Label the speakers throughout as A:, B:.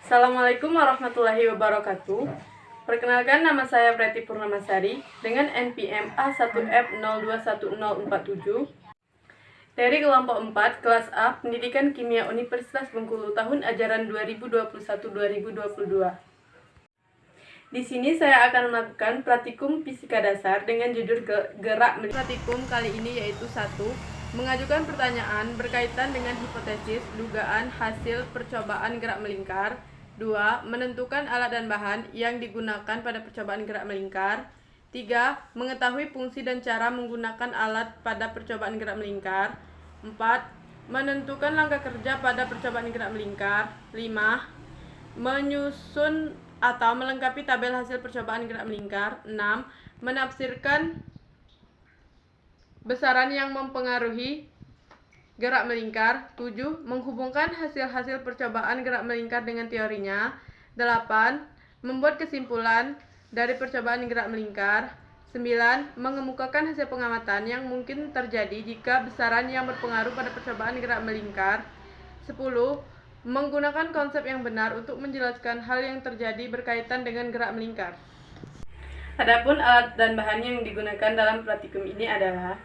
A: Assalamualaikum warahmatullahi wabarakatuh. Perkenalkan, nama saya Preti Purnamasari dengan NPM A1F021047 dari kelompok 4 kelas A Pendidikan Kimia Universitas Bengkulu tahun ajaran 2021-2022. Di sini saya akan melakukan praktikum fisika dasar dengan judul gerak melingkar. Praktikum kali ini yaitu 1. Mengajukan pertanyaan berkaitan dengan hipotesis, dugaan, hasil percobaan gerak melingkar. 2. Menentukan alat dan bahan yang digunakan pada percobaan gerak melingkar. 3. Mengetahui fungsi dan cara menggunakan alat pada percobaan gerak melingkar. 4. Menentukan langkah kerja pada percobaan gerak melingkar. 5. Menyusun atau melengkapi tabel hasil percobaan gerak melingkar. 6. Menafsirkan besaran yang mempengaruhi gerak melingkar. 7. Menghubungkan hasil-hasil percobaan gerak melingkar dengan teorinya. 8. Membuat kesimpulan dari percobaan gerak melingkar. 9. Mengemukakan hasil pengamatan yang mungkin terjadi jika besaran yang berpengaruh pada percobaan gerak melingkar. 10. Menggunakan konsep yang benar untuk menjelaskan hal yang terjadi berkaitan dengan gerak melingkar. Adapun alat dan bahan yang digunakan dalam praktikum ini adalah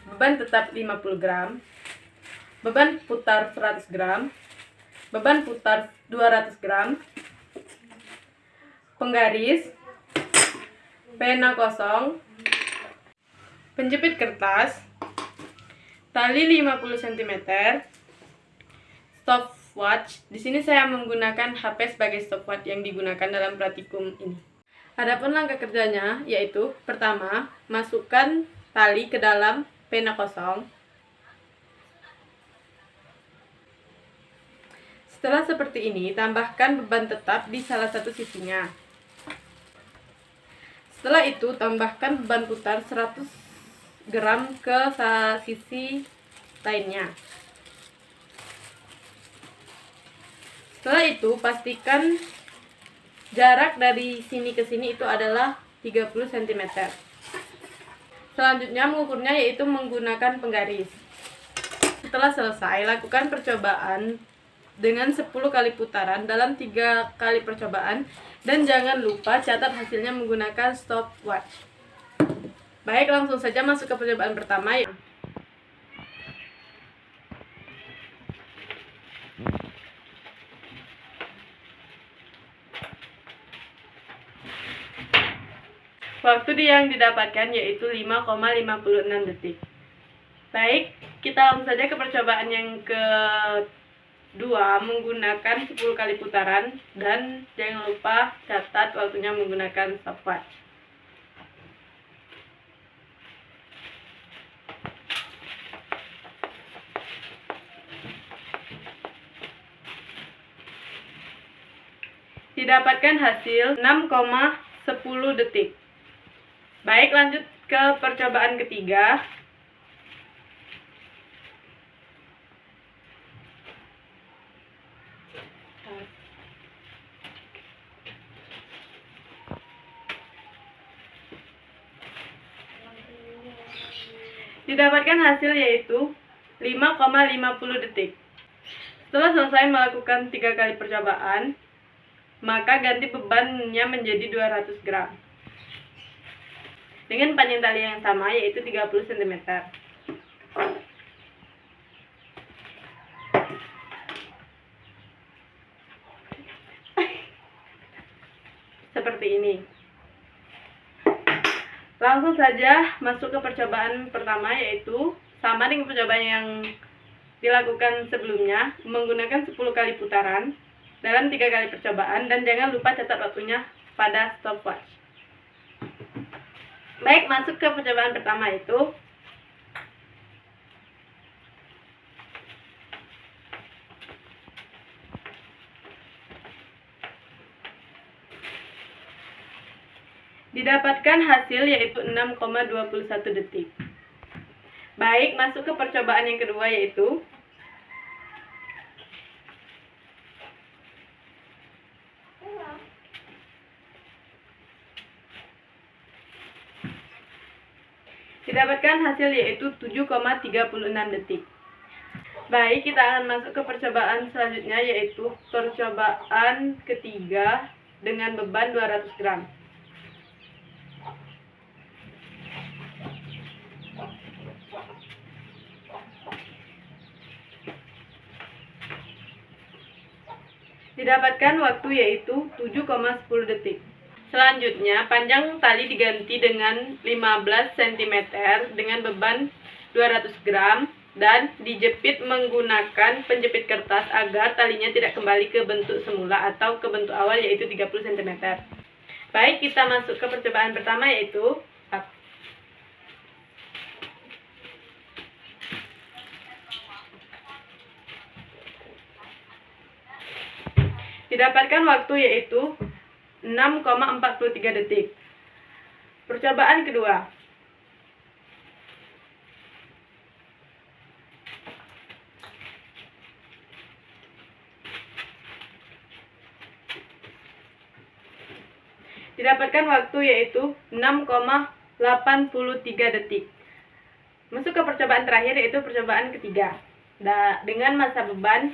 A: beban tetap 50 gram, beban putar 100 gram, beban putar 200 gram, penggaris, pena kosong, penjepit kertas, tali 50 cm, stopwatch. Di sini saya menggunakan HP sebagai stopwatch yang digunakan dalam praktikum ini. Adapun langkah kerjanya yaitu pertama, masukkan tali ke dalam pena kosong. Setelah seperti ini, tambahkan beban tetap di salah satu sisinya. Setelah itu, tambahkan beban putar 100 gram ke sisi lainnya. Setelah itu, pastikan jarak dari sini ke sini itu adalah 30 cm. Selanjutnya mengukurnya yaitu menggunakan penggaris. Setelah selesai, lakukan percobaan dengan 10 kali putaran dalam 3 kali percobaan dan jangan lupa catat hasilnya menggunakan stopwatch. Baik, langsung saja masuk ke percobaan pertama. Waktu yang didapatkan yaitu 5,56 detik. Baik, kita langsung saja ke percobaan yang kedua menggunakan 10 kali putaran dan jangan lupa catat waktunya menggunakan stopwatch. Didapatkan hasil 6,10 detik. Baik, lanjut ke percobaan ketiga. Didapatkan hasil yaitu 5,50 detik. Setelah selesai melakukan 3 kali percobaan, maka ganti bebannya menjadi 200 gram. Dengan panjang tali yang sama yaitu 30 cm. Seperti ini. Langsung saja masuk ke percobaan pertama yaitu sama dengan percobaan yang dilakukan sebelumnya, menggunakan 10 kali putaran dalam 3 kali percobaan dan jangan lupa catat waktunya pada stopwatch. Baik, masuk ke percobaan pertama itu. Didapatkan hasil yaitu 6,21 detik. Baik, masuk ke percobaan yang kedua yaitu didapatkan hasil yaitu 7,36 detik. Baik, kita akan masuk ke percobaan selanjutnya, yaitu percobaan ketiga dengan beban 200 gram. Didapatkan waktu yaitu 7,10 detik. Selanjutnya, panjang tali diganti dengan 15 cm dengan beban 200 gram dan dijepit menggunakan penjepit kertas agar talinya tidak kembali ke bentuk semula atau ke bentuk awal yaitu 30 cm. Baik, kita masuk ke percobaan pertama yaitu didapatkan waktu yaitu 6,43 detik. Percobaan kedua. Didapatkan waktu yaitu 6,83 detik. Masuk ke percobaan terakhir yaitu percobaan ketiga. Dengan massa beban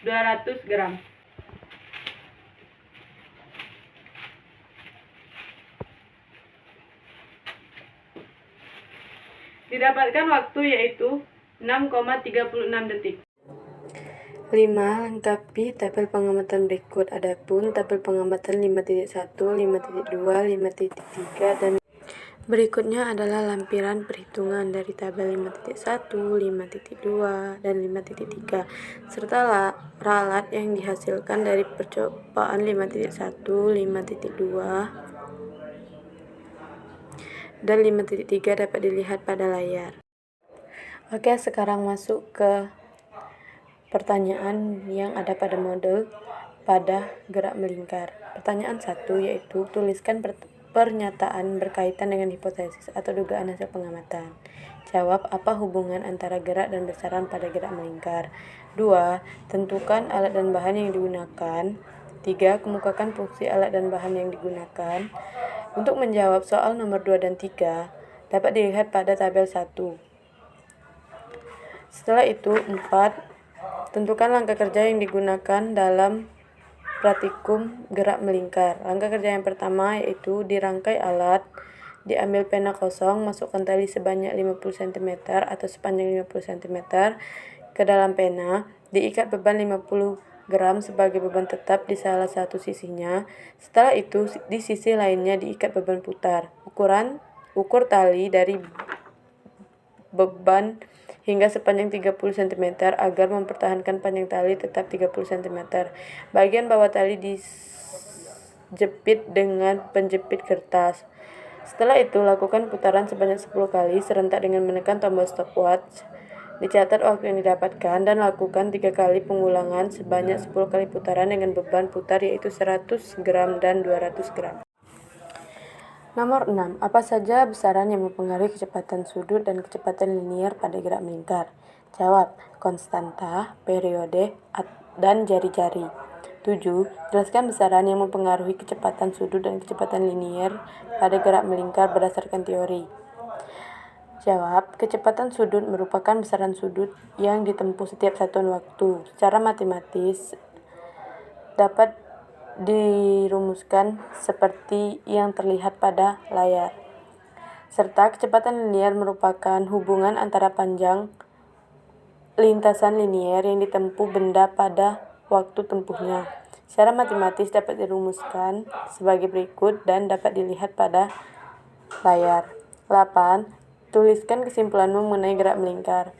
A: 200 gram. Didapatkan waktu yaitu 6,36 detik. 5. Lengkapi tabel pengamatan berikut. Adapun tabel pengamatan 5.1, 5.2, 5.3 dan berikutnya adalah lampiran perhitungan dari tabel 5.1, 5.2, dan 5.3 serta ralat yang dihasilkan dari percobaan 5.1, 5.2, dan 5.3 dapat dilihat pada layar. Oke, sekarang masuk ke pertanyaan yang ada pada model pada gerak melingkar. Pertanyaan 1 yaitu tuliskan pernyataan berkaitan dengan hipotesis atau dugaan hasil pengamatan. Jawab, apa hubungan antara gerak dan besaran pada gerak melingkar. 2. Tentukan alat dan bahan yang digunakan. 3. Kemukakan fungsi alat dan bahan yang digunakan. Untuk menjawab soal nomor 2 dan 3 dapat dilihat pada tabel 1. Setelah itu 4. Tentukan langkah kerja yang digunakan dalam praktikum gerak melingkar. Langkah kerja yang pertama yaitu dirangkai alat, diambil pena kosong, masukkan tali sebanyak 50 cm atau sepanjang 50 cm ke dalam pena, diikat beban 50 gram sebagai beban tetap di salah satu sisinya. Setelah itu di sisi lainnya diikat beban putar. Ukur tali dari beban hingga sepanjang 30 cm agar mempertahankan panjang tali tetap 30 cm. Bagian bawah tali dijepit dengan penjepit kertas. Setelah itu lakukan putaran sebanyak 10 kali serentak dengan menekan tombol stopwatch. Dicatat waktu yang didapatkan dan lakukan 3 kali pengulangan sebanyak 10 kali putaran dengan beban putar yaitu 100 gram dan 200 gram. Nomor 6. Apa saja besaran yang mempengaruhi kecepatan sudut dan kecepatan linier pada gerak melingkar? Jawab, konstanta, periode, dan jari-jari. 7. Jelaskan besaran yang mempengaruhi kecepatan sudut dan kecepatan linier pada gerak melingkar berdasarkan teori. Jawab, kecepatan sudut merupakan besaran sudut yang ditempuh setiap satuan waktu. Secara matematis dapat dirumuskan seperti yang terlihat pada layar. Serta kecepatan linier merupakan hubungan antara panjang lintasan linier yang ditempuh benda pada waktu tempuhnya. Secara matematis dapat dirumuskan sebagai berikut dan dapat dilihat pada layar. 8. Tuliskan kesimpulanmu mengenai gerak melingkar.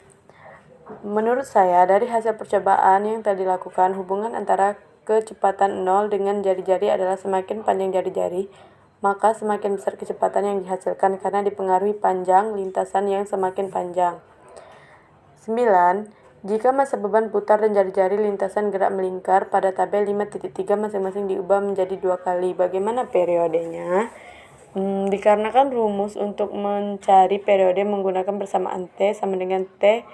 A: Menurut saya, dari hasil percobaan yang telah dilakukan, hubungan antara kecepatan 0 dengan jari-jari adalah semakin panjang jari-jari, maka semakin besar kecepatan yang dihasilkan karena dipengaruhi panjang lintasan yang semakin panjang. 9. Jika massa beban putar dan jari-jari lintasan gerak melingkar pada tabel 5.3 masing-masing diubah menjadi 2 kali. Bagaimana periodenya? Dikarenakan rumus untuk mencari periode menggunakan persamaan T sama dengan T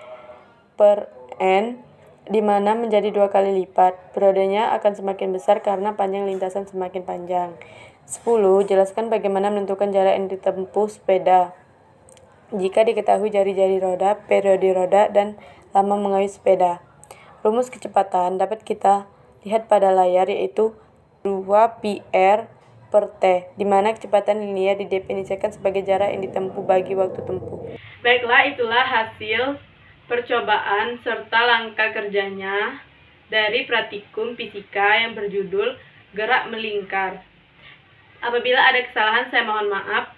A: per N, di mana menjadi 2 kali lipat. Periodenya akan semakin besar karena panjang lintasan semakin panjang. 10. Jelaskan bagaimana menentukan jarak yang ditempuh sepeda. Jika diketahui jari-jari roda, periode roda, dan lama mengayuh sepeda. Rumus kecepatan dapat kita lihat pada layar, yaitu 2πr per T, di mana kecepatan linear didefinisikan sebagai jarak yang ditempuh bagi waktu tempuh. Baiklah, itulah hasil percobaan serta langkah kerjanya dari praktikum fisika yang berjudul Gerak Melingkar. Apabila ada kesalahan, saya mohon maaf.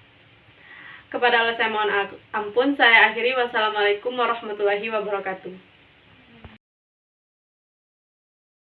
A: Kepada Allah saya mohon ampun. Saya akhiri. Wassalamualaikum warahmatullahi wabarakatuh.